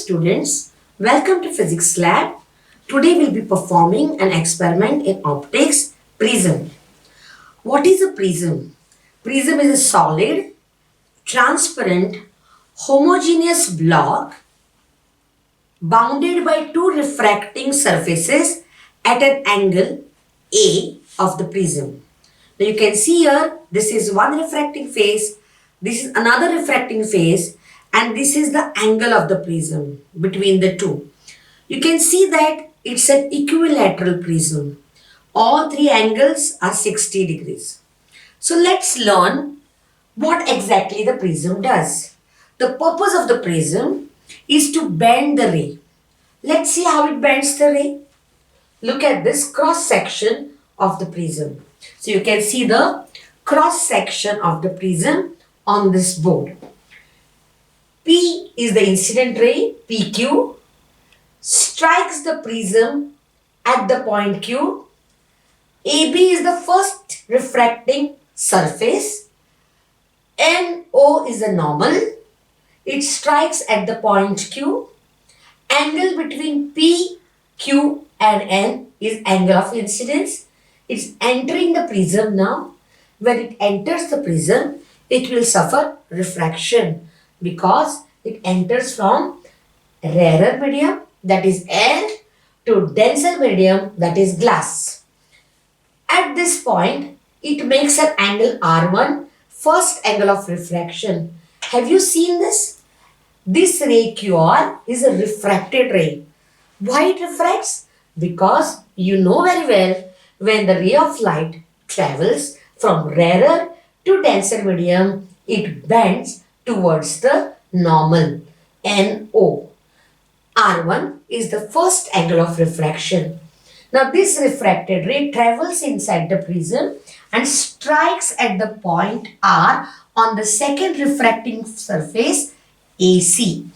students, welcome to Physics Lab. Today we'll be performing an experiment in optics, Prism. What is a prism? Prism is a solid, transparent, homogeneous block bounded by two refracting surfaces at an angle A of the prism. Now you can see here, this is one refracting face, this is another refracting face, and this is the angle of the prism between the two. You can see that it's an equilateral prism. All three angles are 60 degrees. So let's learn what exactly the prism does. The purpose of the prism is to bend the ray. Let's see how it bends the ray. Look at this cross section of the prism. So you can see the cross section of the prism on this board. P is the incident ray, PQ, strikes the prism at the point Q. AB is the first refracting surface. NO is the normal. It strikes at the point Q. Angle between P, Q and N is angle of incidence. It's entering the prism now. When it enters the prism, it will suffer refraction because it enters from rarer medium, that is air, to denser medium, that is glass. At this point, it makes an angle R1, first angle of refraction. Have you seen this? This ray QR is a refracted ray. Why it refracts? Because you know very well, when the ray of light travels from rarer to denser medium, it bends towards the normal, NO. R1 is the first angle of refraction. Now this refracted ray travels inside the prism and strikes at the point R on the second refracting surface AC.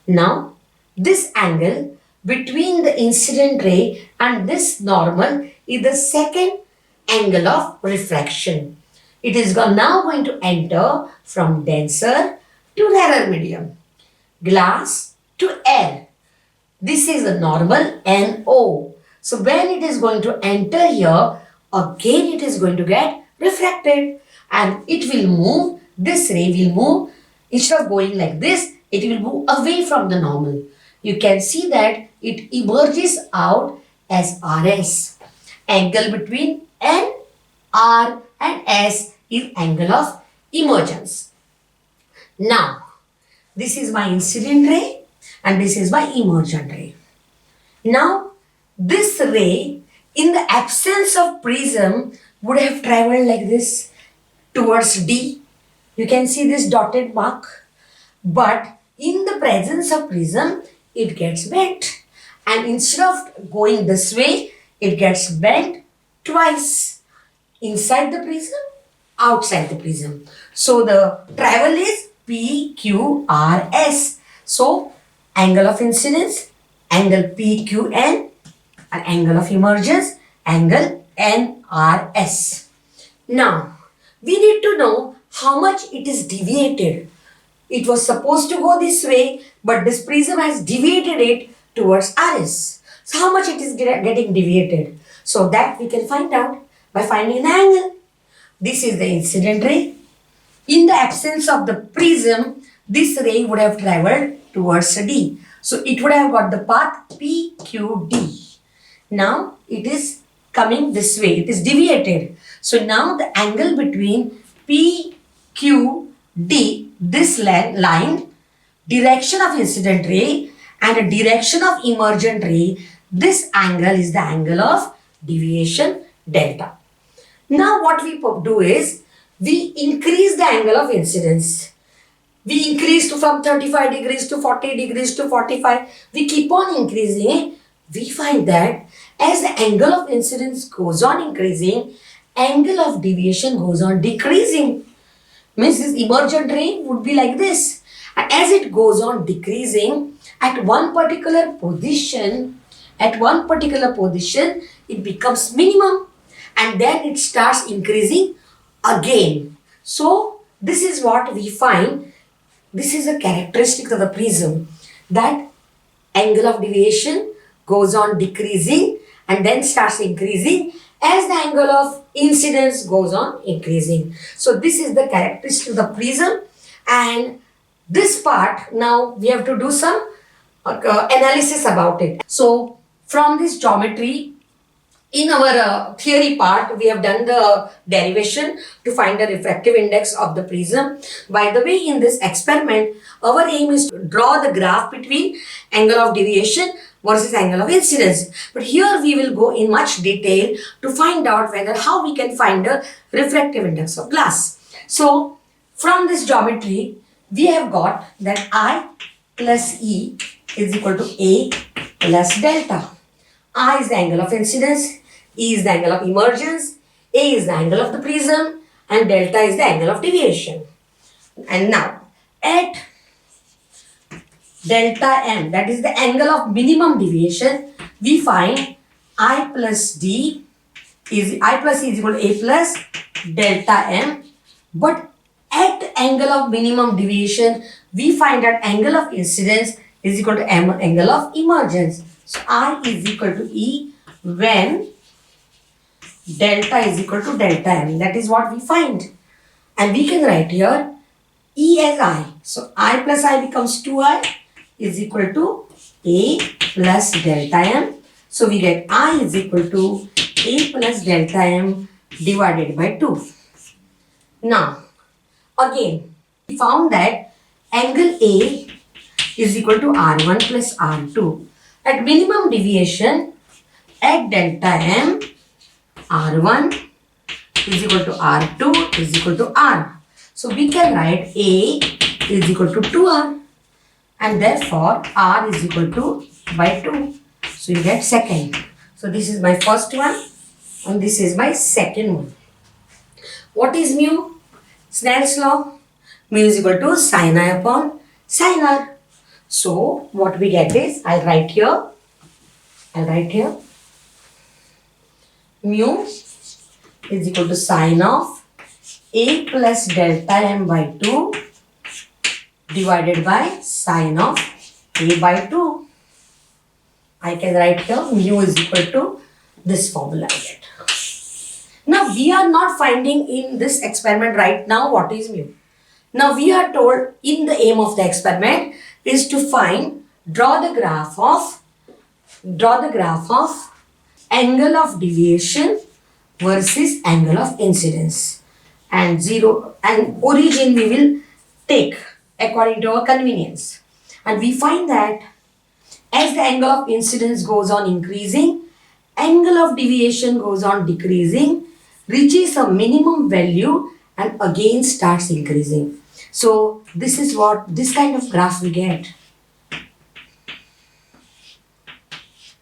Now this angle between the incident ray and this normal is the second angle of refraction. It is now going to enter from denser to rarer medium, glass to air. This is the normal NO. So when it is going to enter here, again it is going to get refracted and it will move, this ray will move, instead of going like this, it will move away from the normal. You can see that it emerges out as RS. Angle between N, R and S is angle of emergence. Now, this is my incident ray and this is my emergent ray. Now, this ray, in the absence of prism, would have traveled like this towards D. You can see this dotted mark. But in the presence of prism, it gets bent. And instead of going this way, it gets bent twice. Inside the prism, outside the prism. So the travel is PQRS. So angle of incidence, angle PQN, and angle of emergence, angle NRS. Now, we need to know how much it is deviated. It was supposed to go this way, but this prism has deviated it towards RS. So how much it is getting deviated? So that we can find out by finding the angle. This is the incident ray. In the absence of the prism, this ray would have traveled towards D. So it would have got the path PQD. Now it is coming this way. It is deviated. So now the angle between PQD, this line, direction of incident ray and a direction of emergent ray, this angle is the angle of deviation delta. Now what we do is, we increase the angle of incidence. We increase from 35 degrees to 40 degrees to 45. We keep on increasing. We find that as the angle of incidence goes on increasing, angle of deviation goes on decreasing. Means this emergent ray would be like this. And as it goes on decreasing, at one particular position, it becomes minimum. And then it starts increasing again. So this is what we find. This is a characteristic of the prism, that angle of deviation goes on decreasing and then starts increasing as the angle of incidence goes on increasing. So this is the characteristic of the prism, and this part now we have to do some analysis about it. So from this geometry, in our theory part, we have done the derivation to find the refractive index of the prism. By the way, in this experiment, our aim is to draw the graph between angle of deviation versus angle of incidence. But here we will go in much detail to find out how we can find the refractive index of glass. So from this geometry, we have got that I plus E is equal to A plus delta. I is the angle of incidence, E is the angle of emergence, A is the angle of the prism, and delta is the angle of deviation. And now, at delta M, that is the angle of minimum deviation, we find I plus E is equal to A plus delta M. But at angle of minimum deviation, we find that angle of incidence is equal to M angle of emergence. So I is equal to E when delta is equal to delta M. That is what we find. And we can write here E as I. So I plus I becomes 2I is equal to A plus delta M. So we get I is equal to A plus delta M divided by 2. Now, again, we found that angle A is equal to R1 plus R2. At minimum deviation, at delta M, R1 is equal to R2 is equal to R. So we can write A is equal to 2R, and therefore R is equal to by 2. So you get second. So this is my first one and this is my second one. What is mu? Snell's law. Mu is equal to sin I upon sin R. So what we get is, I'll write here mu is equal to sin of A plus delta M by 2 divided by sin of A by 2. I can write here mu is equal to this formula I get. Now we are not finding in this experiment right now what is mu. Now we are told in the aim of the experiment is to draw the graph of angle of deviation versus angle of incidence, and origin we will take according to our convenience. And we find that as the angle of incidence goes on increasing, angle of deviation goes on decreasing, reaches a minimum value and again starts increasing. So this is what this kind of graph we get.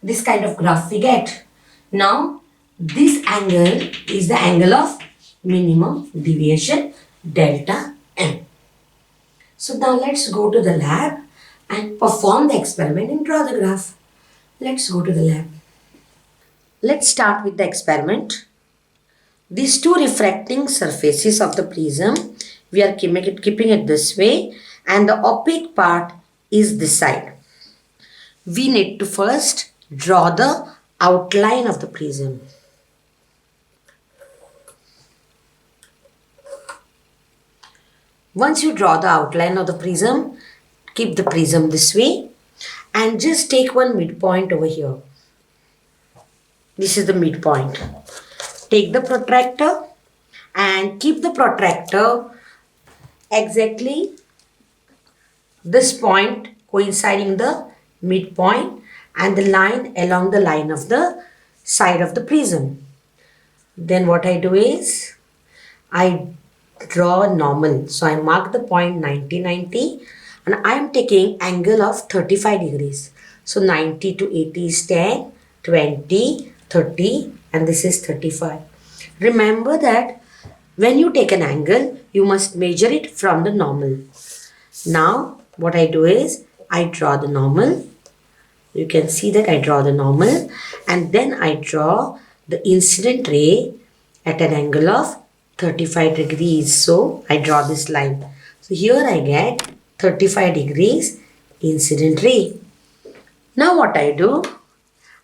This kind of graph we get. Now this angle is the angle of minimum deviation delta M. So now let's go to the lab and perform the experiment and draw the graph. Let's go to the lab. Let's start with the experiment. These two refracting surfaces of the prism, we are keeping it this way, and the opaque part is this side. We need to first draw the outline of the prism. Once you draw the outline of the prism, keep the prism this way and just take one midpoint over here. This is the midpoint. Take the protractor and keep the protractor exactly this point coinciding the midpoint and the line along the line of the side of the prism. Then what I do is I draw a normal. So I mark the point 90, 90 and I am taking angle of 35 degrees. So 90 to 80 is 10, 20, 30 and this is 35. Remember that when you take an angle, you must measure it from the normal. Now what I do is I draw the normal. You can see that I draw the normal and then I draw the incident ray at an angle of 35 degrees. So I draw this line. So here I get 35 degrees incident ray. Now what I do,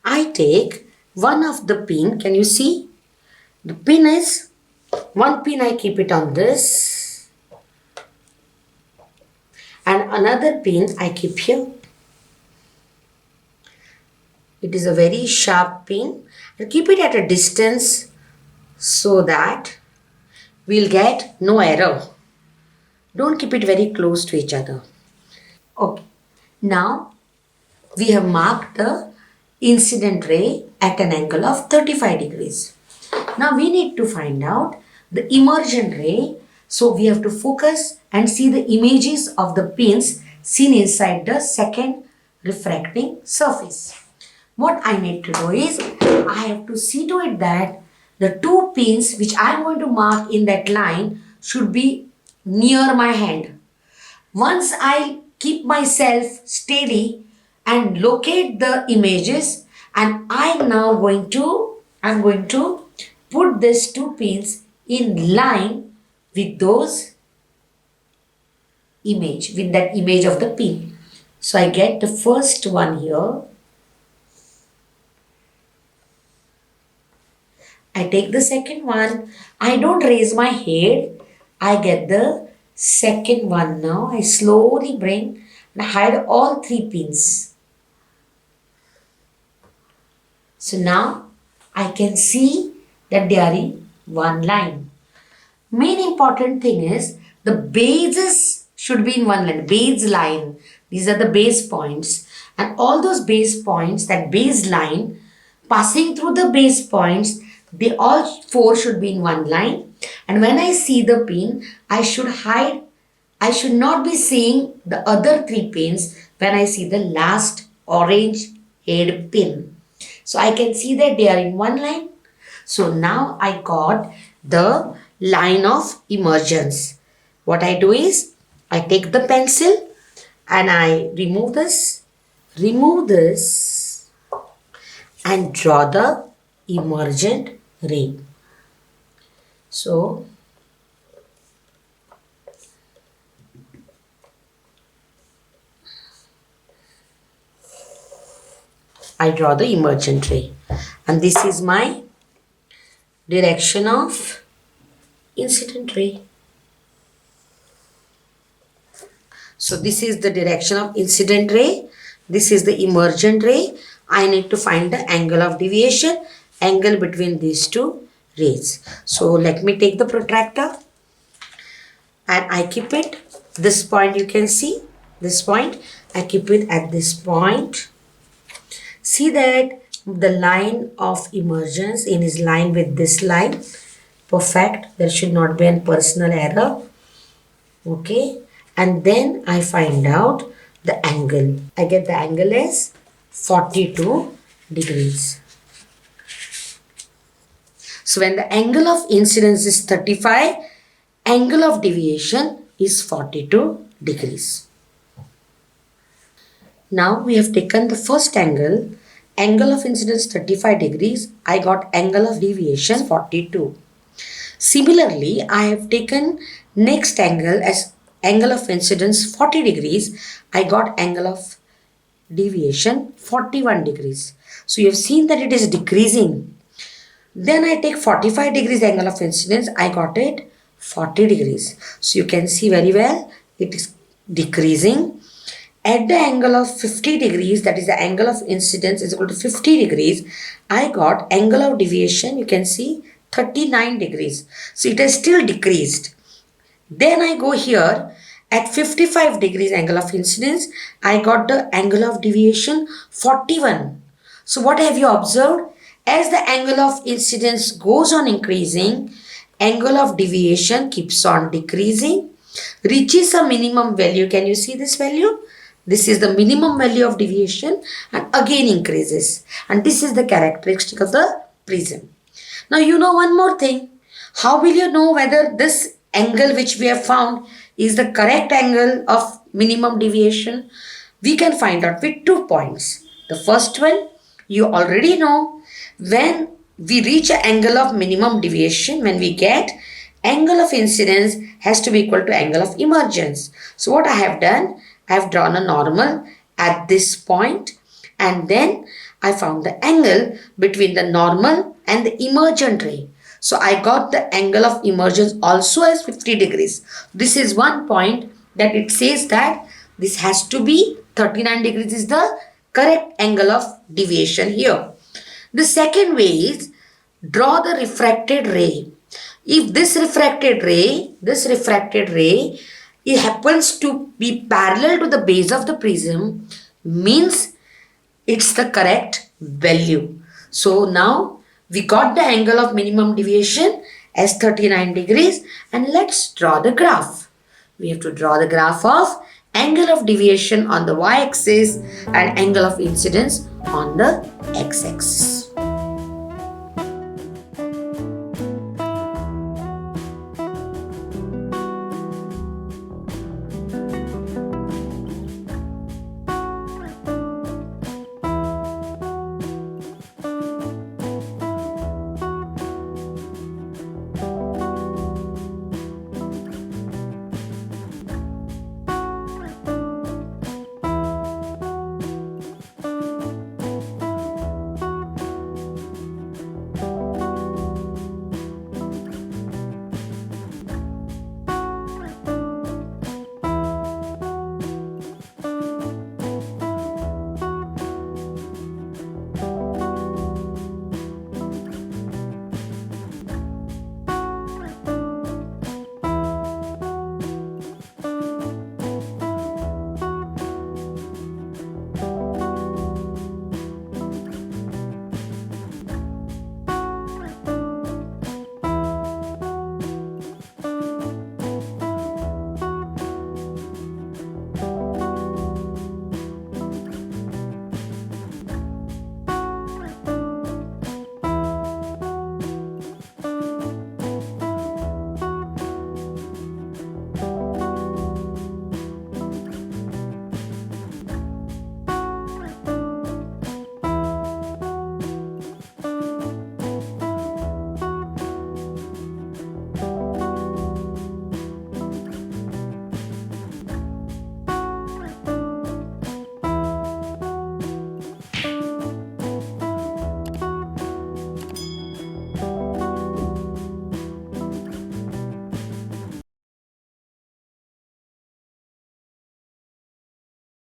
I take one of the pin. Can you see? The pin is, one pin I keep it on this and another pin I keep here. It is a very sharp pin and keep it at a distance so that we'll get no error. Don't keep it very close to each other. Okay. Now we have marked the incident ray at an angle of 35 degrees. Now we need to find out the emergent ray. So we have to focus and see the images of the pins seen inside the second refracting surface. What I need to do is, I have to see to it that the two pins which I am going to mark in that line should be near my hand. Once I keep myself steady and locate the images, and I'm going to put these two pins in line with that image of the pin. So I get the first one here. I take the second one. I don't raise my head. I get the second one now. I slowly bring and hide all three pins. So now I can see that they are in one line. Main important thing is the bases should be in one line. Base line. These are the base points. And all those base points, that base line, passing through the base points, they all four should be in one line. And when I see the pin, I should not be seeing the other three pins when I see the last orange head pin. So I can see that they are in one line. So now I got the line of emergence. What I do is, I take the pencil and I remove this and draw the emergent ray. So I draw the emergent ray, and this is my direction of incident ray. So this is the direction of incident ray. This is the emergent ray. I need to find the angle of deviation, angle between these two rays. So let me take the protractor and I keep it. This point you can see, this point, I keep it at this point. See that the line of emergence is line with this line. Perfect. There should not be a personal error. Okay. And then I find out the angle. I get the angle is 42 degrees. So when the angle of incidence is 35, angle of deviation is 42 degrees. Now we have taken the first angle. Angle of incidence 35 degrees. I got angle of deviation 42. Similarly, I have taken next angle as angle of incidence 40 degrees. I got angle of deviation 41 degrees. So you have seen that it is decreasing. Then I take 45 degrees angle of incidence. I got it 40 degrees. So you can see very well it is decreasing. At the angle of 50 degrees, that is the angle of incidence is equal to 50 degrees, I got angle of deviation, you can see 39 degrees. So it has still decreased. Then I go here at 55 degrees angle of incidence, I got the angle of deviation 41. So what have you observed? As the angle of incidence goes on increasing, angle of deviation keeps on decreasing, reaches a minimum value. Can you see this value? This is the minimum value of deviation and again increases. And this is the characteristic of the prism. Now you know one more thing. How will you know whether this angle which we have found is the correct angle of minimum deviation? We can find out with 2 points. The first one, you already know, when we reach an angle of minimum deviation, when we get angle of incidence has to be equal to angle of emergence. So what I have done, I have drawn a normal at this point. And then I found the angle between the normal and the emergent ray. So I got the angle of emergence also as 50 degrees. This is one point that it says that this has to be 39 degrees is the correct angle of deviation here. The second way is draw the refracted ray. If this refracted ray, it happens to be parallel to the base of the prism, means it's the correct value. So now we got the angle of minimum deviation as 39 degrees, and let's draw the graph. We have to draw the graph of angle of deviation on the y-axis and angle of incidence on the x-axis.